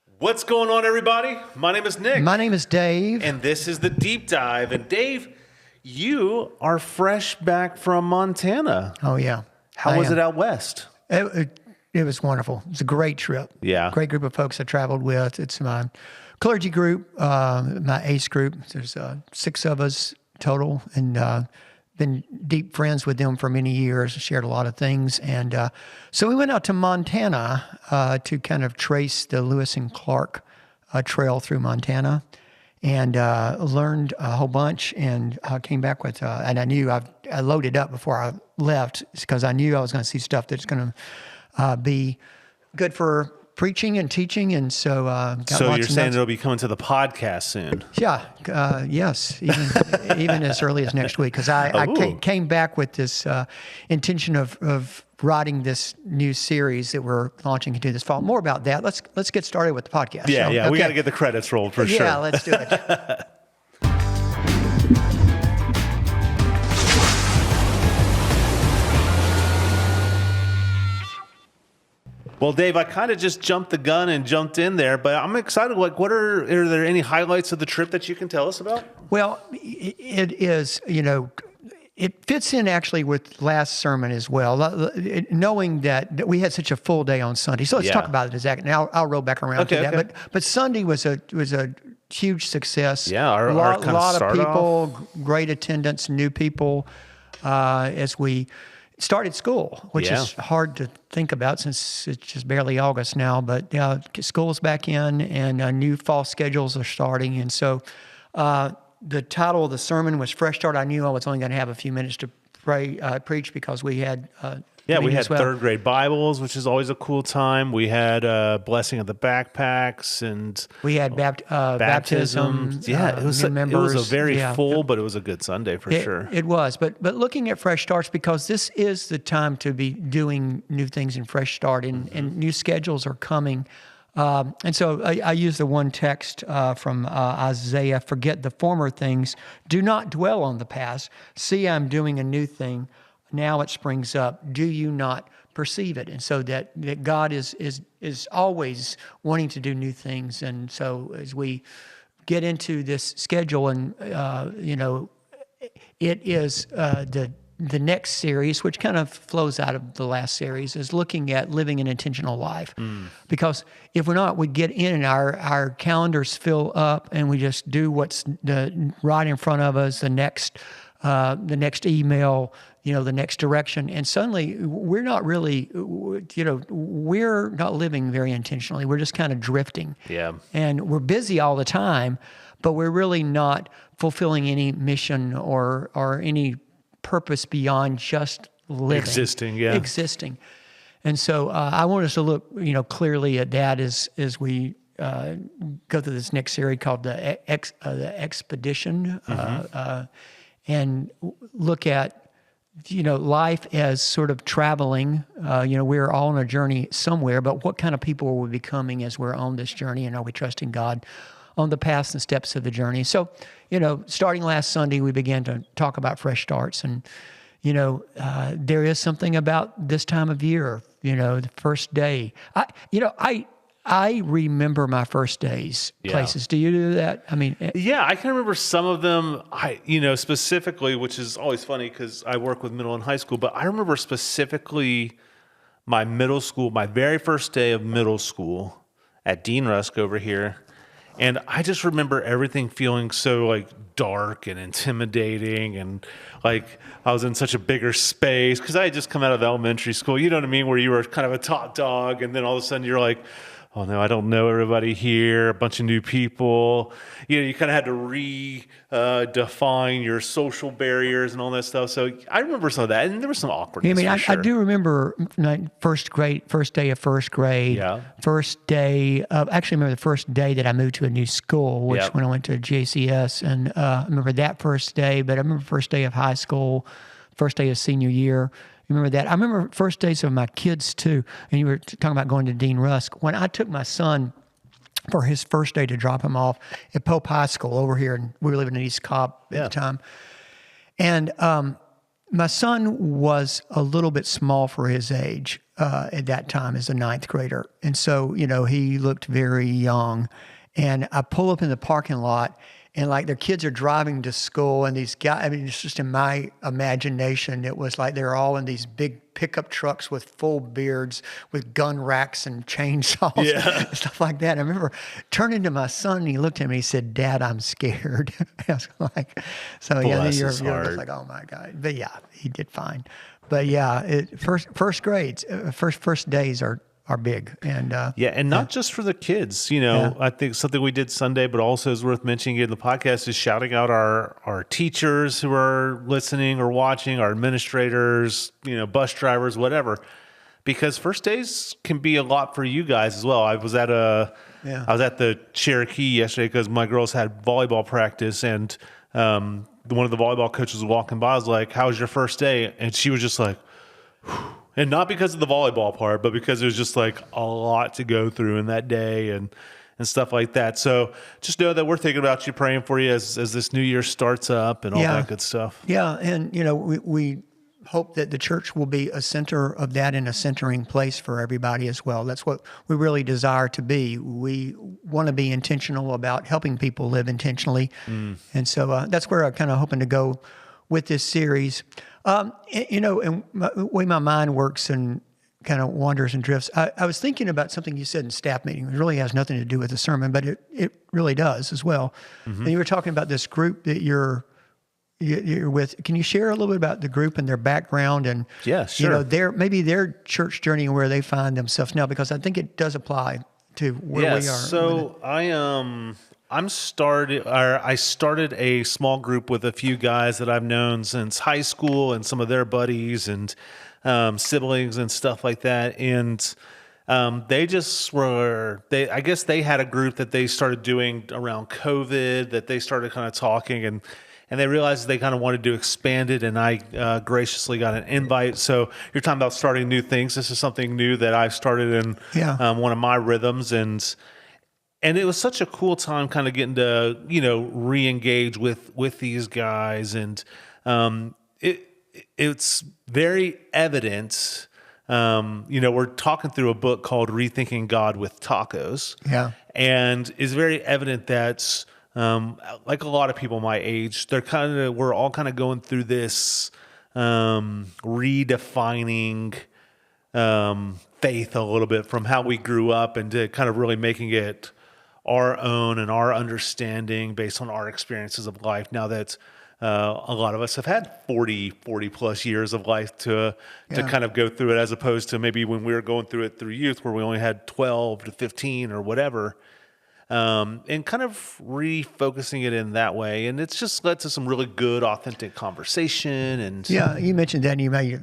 What's going on, everybody? My name is Nick. My name is Dave. And this is the Deep Dive. And Dave, you are fresh back from Montana. Oh, yeah. How was it out west? It was wonderful. It was a great trip. Yeah. Great group of folks I traveled with. It's my clergy group, my ACE group. There's 6 of us total, and been deep friends with them for many years, shared a lot of things. And so we went out to Montana to kind of trace the Lewis and Clark trail through Montana, and learned a whole bunch, and came back with, and I knew I loaded up before I left because I knew I was going to see stuff that's going to be good for preaching and teaching, and so So you're saying it'll be coming to the podcast soon? Yeah, yes, even as early as next week, because I came back with this intention of writing this new series that we're launching into this fall. More about that. Let's get started with the podcast. Yeah, okay. We got to get the credits rolled for sure. Yeah, let's do it. Well, Dave, I kind of just jumped the gun and jumped in there, but I'm excited. Like, are there any highlights of the trip that you can tell us about? Well, it is, it fits in actually with last sermon as well, knowing that we had such a full day on Sunday. So let's talk about it exactly. Now I'll roll back around to that. Okay. But Sunday was a huge success. Yeah, a lot of people, great attendance, new people as we started school, which is hard to think about since it's just barely August now. But school's back in, and new fall schedules are starting. And so the title of the sermon was Fresh Start. I knew I was only going to have a few minutes to preach because we had we had third grade Bibles, which is always a cool time. We had blessing of the backpacks, and we had baptism. Yeah, it was a very full, but it was a good Sunday for sure. It was, but looking at Fresh Starts, because this is the time to be doing new things in Fresh Start, and new schedules are coming. And so I use the one text from Isaiah: "Forget the former things, do not dwell on the past. See, I'm doing a new thing. Now it springs up. Do you not perceive it?" And so that God is always wanting to do new things. And so as we get into this schedule, and it is the next series, which kind of flows out of the last series, is looking at living an intentional life. Because if we're not, we get in and our calendars fill up, and we just do what's right in front of us, the next email, the next direction. And suddenly we're not really, we're not living very intentionally. We're just kind of drifting. Yeah. And we're busy all the time, but we're really not fulfilling any mission or any purpose beyond just living. Existing. And so I want us to look, clearly at that as we go through this next series called the Expedition, and look at life as sort of traveling. We're all on a journey somewhere, but what kind of people are we becoming as we're on this journey, and are we trusting God on the paths and steps of the journey? So, starting last Sunday, we began to talk about fresh starts, and there is something about this time of year. The first day. I remember my first days, places. Do you do that? I mean, yeah, I can remember some of them. Specifically, which is always funny because I work with middle and high school. But I remember specifically my very first day of middle school at Dean Rusk over here, and I just remember everything feeling so dark and intimidating, and I was in such a bigger space because I had just come out of elementary school. You know what I mean? Where you were kind of a top dog, and then all of a sudden you're like, oh no, I don't know everybody here, a bunch of new people. You kind of had to redefine your social barriers and all that stuff. So I remember some of that, and there was some awkwardness. I do remember first day of first grade. Yeah. Actually, remember the first day that I moved to a new school, which when I went to JCS, and I remember that first day. But I remember first day of high school, first day of senior year. Remember that? I remember first days of my kids too. And you were talking about going to Dean Rusk. When I took my son for his first day to drop him off at Pope High School over here, and we were living in East Cobb at the time. And my son was a little bit small for his age. at that time as a ninth grader. And so, he looked very young. And I pull up in the parking lot, and like their kids are driving to school, and these guys, I mean, it's just in my imagination, it was like they're all in these big pickup trucks with full beards, with gun racks and chainsaws and stuff like that. And I remember turning to my son, and he looked at me, he said, "Dad, I'm scared." I was like, so yeah, then you're just like, oh my God. But yeah, he did fine. But yeah, first grades, first days are big. And and not just for the kids. I think something we did Sunday, but also is worth mentioning in the podcast, is shouting out our teachers who are listening or watching, our administrators, bus drivers, whatever, because first days can be a lot for you guys as well. I was at the Cherokee yesterday because my girls had volleyball practice, and one of the volleyball coaches was walking by. I was like, "How was your first day?" And she was just like, whew. And not because of the volleyball part, but because it was just like a lot to go through in that day and stuff like that. So just know that we're thinking about you, praying for you as this new year starts up and all that good stuff. Yeah. And, we hope that the church will be a center of that and a centering place for everybody as well. That's what we really desire to be. We want to be intentional about helping people live intentionally. And so that's where I'm kind of hoping to go with this series. And the way my mind works and kind of wanders and drifts, I was thinking about something you said in staff meeting. It really has nothing to do with the sermon, but it really does as well. And you were talking about this group that you're with. Can you share a little bit about the group and their background and sure. their church journey and where they find themselves now? Because I think it does apply to where we are. So I started a small group with a few guys that I've known since high school, and some of their buddies and siblings and stuff like that. And they just I guess they had a group that they started doing around COVID, that they started kind of talking, and they realized they kind of wanted to expand it, and I graciously got an invite. So you're talking about starting new things. This is something new that I started in one of my rhythms, and it was such a cool time kind of getting to, re-engage with these guys. And it's very evident, we're talking through a book called Rethinking God with Tacos. Yeah. And it's very evident that, like a lot of people my age, we're all kind of going through this redefining faith a little bit from how we grew up, and to kind of really making it our own and our understanding based on our experiences of life. Now that a lot of us have had 40 plus years of life to kind of go through it, as opposed to maybe when we were going through it through youth, where we only had 12 to 15 or whatever, and kind of refocusing it in that way. And it's just led to some really good, authentic conversation. And you mentioned that, and you may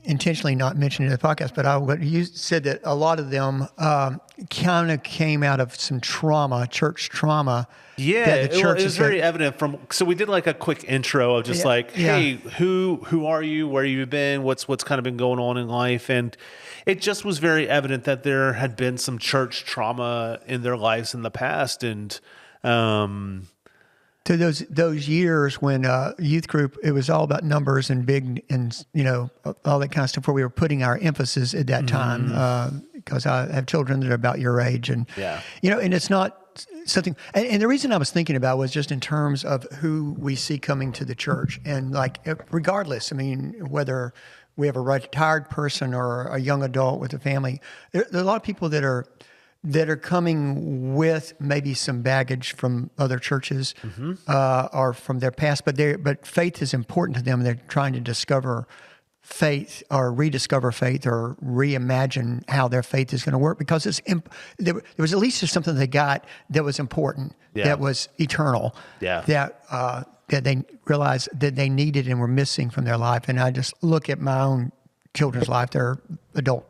intentionally not mention it in the podcast, but you said that a lot of them kind of came out of some church trauma. Yeah, it was very evident so we did like a quick intro of just hey, who are you? Where you been? What's kind of been going on in life? And it just was very evident that there had been some church trauma in their lives in the past. And to those years when youth group, it was all about numbers and big and all that kind of stuff, where we were putting our emphasis at that time, because I have children that are about your age, and and it's not something. And the reason I was thinking about was just in terms of who we see coming to the church, and like regardless, I mean, whether we have a retired person or a young adult with a family, there are a lot of people that are coming with maybe some baggage from other churches or from their past, but faith is important to them. They're trying to discover faith or rediscover faith or reimagine how their faith is going to work, because there was at least something they got that was important, that was eternal, that they realized that they needed and were missing from their life. And I just look at my own children's life; they're adults,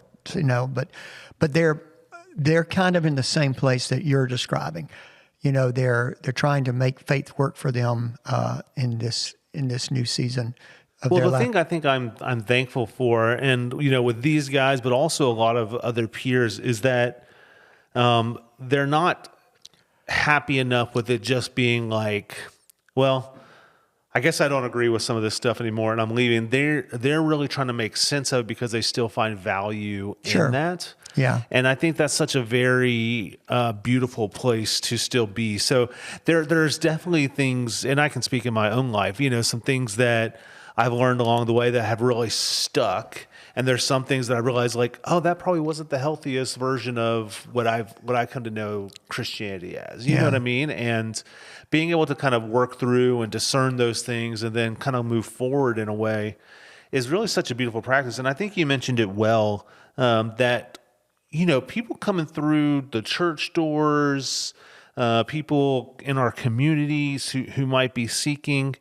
but they're kind of in the same place that you're describing. They're trying to make faith work for them in this new season of their life. Well, the thing I think I'm thankful for, and with these guys, but also a lot of other peers, is that they're not happy enough with it just being like, well, I guess I don't agree with some of this stuff anymore, and I'm leaving. They're really trying to make sense of it because they still find value in that. Yeah. And I think that's such a very beautiful place to still be. So there's definitely things, and I can speak in my own life, some things that I've learned along the way that have really stuck. And there's some things that I realized like, oh, that probably wasn't the healthiest version of what I come to know Christianity as. You know what I mean? And being able to kind of work through and discern those things and then kind of move forward in a way is really such a beautiful practice. And I think you mentioned it well, that, people coming through the church doors, people in our communities who might be seeking,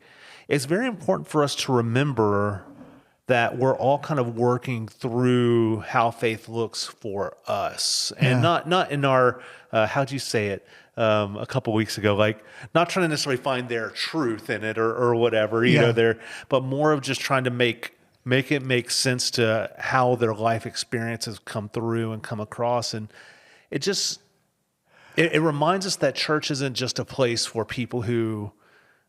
it's very important for us to remember that we're all kind of working through how faith looks for us, and not in our how'd you say it a couple weeks ago, like not trying to necessarily find their truth in it or whatever, but more of just trying to make it make sense to how their life experiences come through and come across, and it reminds us that church isn't just a place for people who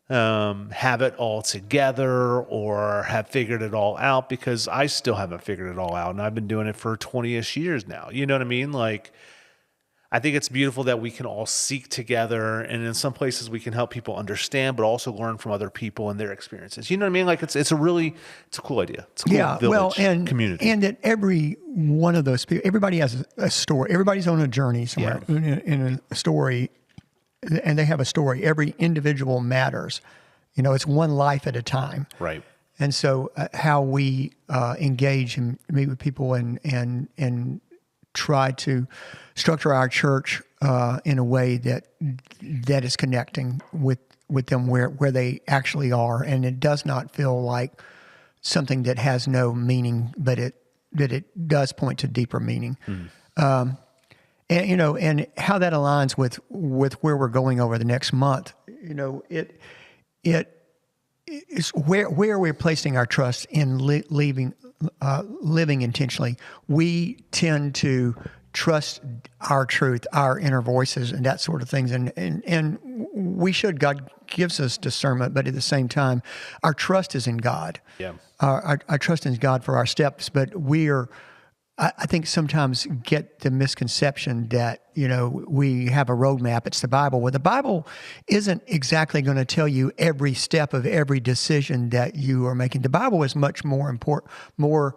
have it all together or have figured it all out, because I still haven't figured it all out, and I've been doing it for 20-ish years now. You know what I mean? Like, I think it's beautiful that we can all seek together, and in some places we can help people understand, but also learn from other people and their experiences. You know what I mean? Like, it's a cool idea. It's a cool village, community. And that every one of those people, everybody has a story. Everybody's on a journey somewhere in a story. And they have a story. Every individual matters. It's one life at a time. Right. And so how we engage and meet with people and try to structure our church in a way that is connecting with them where they actually are. And it does not feel like something that has no meaning, but it does point to deeper meaning. Mm. And how that aligns with where we're going over the next month. It is where we're placing our trust in living intentionally. We tend to trust our truth, our inner voices, and that sort of things. And we should. God gives us discernment, but at the same time, our trust is in God. Yeah. Our trust in God for our steps, but I think sometimes get the misconception that, we have a roadmap. It's the Bible. Well, the Bible isn't exactly going to tell you every step of every decision that you are making. The Bible is much more important, more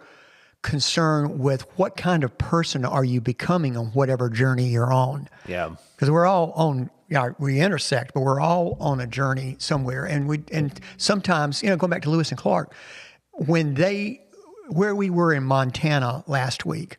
concerned with what kind of person are you becoming on whatever journey you're on. Yeah. Because we're all on, we intersect, but we're all on a journey somewhere. And sometimes, going back to Lewis and Clark, where we were in Montana last week,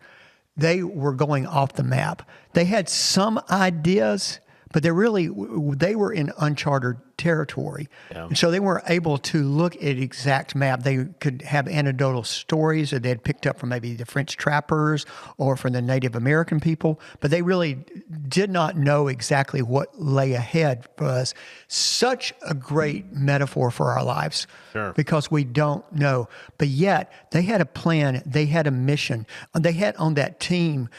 they were going off the map. They had some ideas, but they were in uncharted territory. Yeah. And so they weren't able to look at exact map. They could have anecdotal stories that they had picked up from maybe the French trappers or from the Native American people, but they really did not know exactly what lay ahead for us. Such a great metaphor for our lives. Sure. Because we don't know. But yet, they had a plan. They had a mission. They had on that team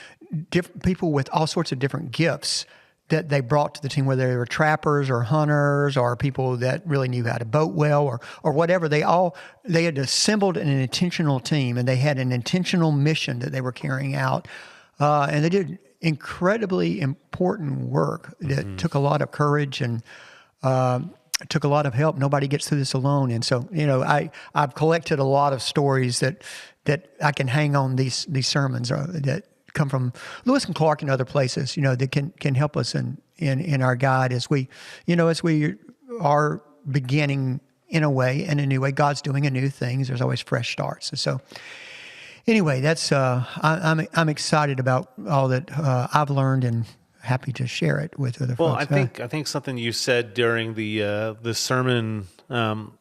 people with all sorts of different gifts that they brought to the team, whether they were trappers or hunters or people that really knew how to boat well or whatever. They had assembled an intentional team, and they had an intentional mission that they were carrying out. And they did incredibly important work that took a lot of courage and took a lot of help. Nobody gets through this alone. And so, I've collected a lot of stories that I can hang on these sermons that come from Lewis and Clark and other places, that can help us in our guide as we are beginning in a way, in a new way. God's doing a new thing. There's always fresh starts. And so anyway, that's I'm excited about all that I've learned and happy to share it with other folks. Well, I think something you said during the sermon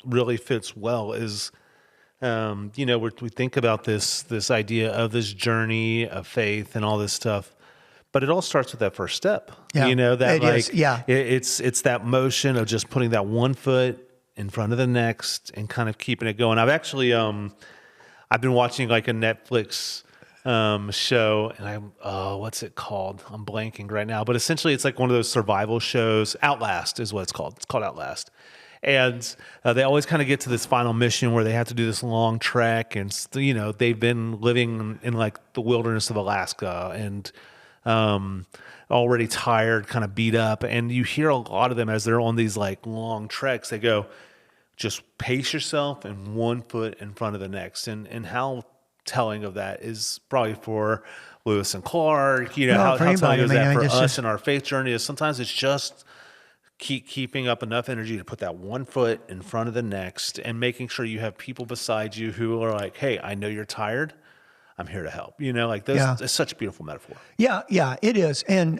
really fits well is, we think about this idea of this journey of faith and all this stuff, but it all starts with that first step. Yeah, it's that motion of just putting that one foot in front of the next and kind of keeping it going. I've actually, I've been watching like a Netflix show, and what's it called? I'm blanking right now, but essentially it's like one of those survival shows. Outlast is what it's called. It's called Outlast. And they always kind of get to this final mission where they have to do this long trek. And, they've been living in like the wilderness of Alaska and already tired, kind of beat up. And you hear a lot of them as they're on these like long treks, they go, just pace yourself and 1 foot in front of the next. And how telling of that is probably for Lewis and Clark, how telling is that for us in our faith journey is sometimes it's just keeping up enough energy to put that 1 foot in front of the next and making sure you have people beside you who are like, hey, I know you're tired. I'm here to help. Like those, it's such a beautiful metaphor. Yeah, it is. And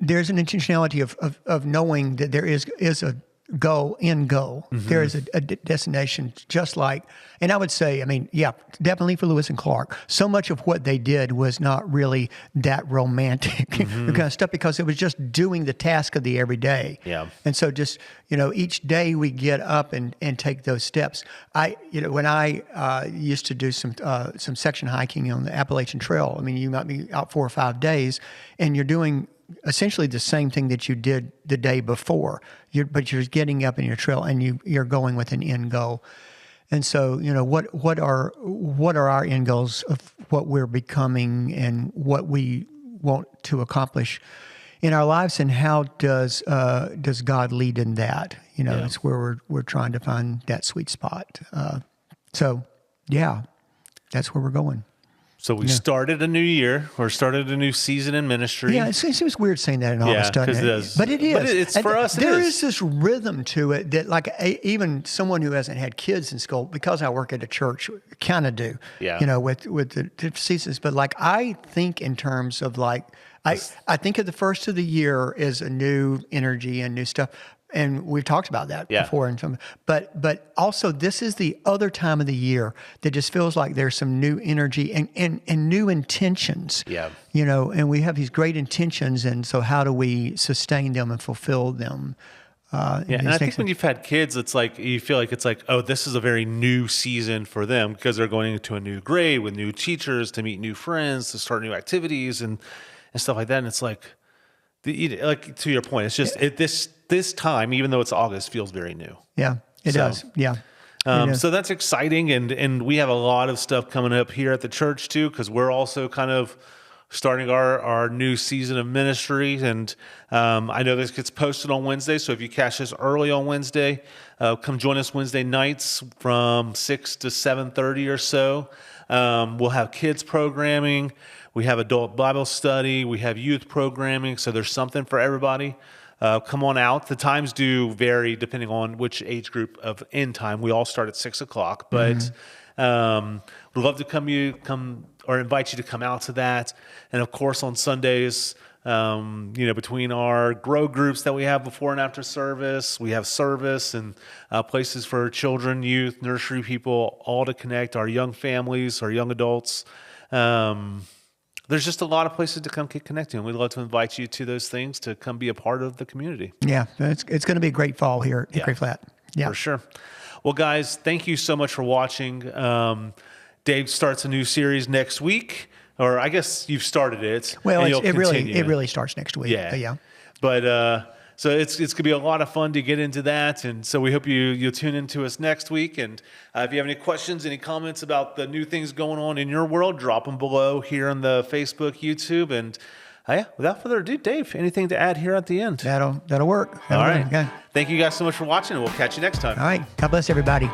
there's an intentionality of knowing that there is a goal. Mm-hmm. There is a destination, just like, and I would say, definitely for Lewis and Clark, so much of what they did was not really that romantic kind of stuff because it was just doing the task of the everyday. Yeah. And so just, each day we get up and take those steps. When I used to do some section hiking on the Appalachian Trail, you might be out 4 or 5 days and you're doing essentially the same thing that you did the day before, but you're getting up in your trail and you're going with an end goal. And so, what are our end goals of what we're becoming and what we want to accomplish in our lives, and how does God lead in that? It's where we're trying to find that sweet spot. That's where we're going. So we started a new year or started a new season in ministry. Yeah, it seems weird saying that in August, doesn't it? But it is. But it's for us. There is this rhythm to it that, like, even someone who hasn't had kids in school, because I work at a church, kind of do. Yeah. With the seasons. But like, I think in terms of like, I think of the first of the year as a new energy and new stuff. And we've talked about that before. But also this is the other time of the year that just feels like there's some new energy and new intentions. Yeah. And we have these great intentions. And so how do we sustain them and fulfill them? And I think when you've had kids, it's like, you feel like it's like, oh, this is a very new season for them because they're going into a new grade with new teachers, to meet new friends, to start new activities and stuff like that. And it's like, like to your point, it's just this time, even though it's August, feels very new. Yeah, it does. Yeah. So that's exciting, and we have a lot of stuff coming up here at the church too, because we're also kind of starting our new season of ministry. And I know this gets posted on Wednesday, so if you catch this early on Wednesday, come join us Wednesday nights from 6 to 7:30 or so. We'll have kids programming. We have adult Bible study. We have youth programming. So there's something for everybody. Come on out. The times do vary depending on which age group of end time. We all start at 6 o'clock, but we'd love to come or invite you to come out to that. And of course, on Sundays, between our grow groups that we have before and after service, we have service and places for children, youth, nursery people, all to connect, our young families, our young adults. There's just a lot of places to come get connected, and we'd love to invite you to those things to come be a part of the community. Yeah, it's going to be a great fall here at Hickory Flat. Yeah, for sure. Well, guys, thank you so much for watching. Dave starts a new series next week, or I guess you've started it. Well, it really starts next week. Yeah. But so it's going to be a lot of fun to get into that, and so we hope you'll tune into us next week. And if you have any questions, any comments about the new things going on in your world, drop them below here on the Facebook, YouTube, and without further ado, Dave, anything to add here at the end? That'll work. All right. Okay. Thank you guys so much for watching, and we'll catch you next time. All right. God bless everybody.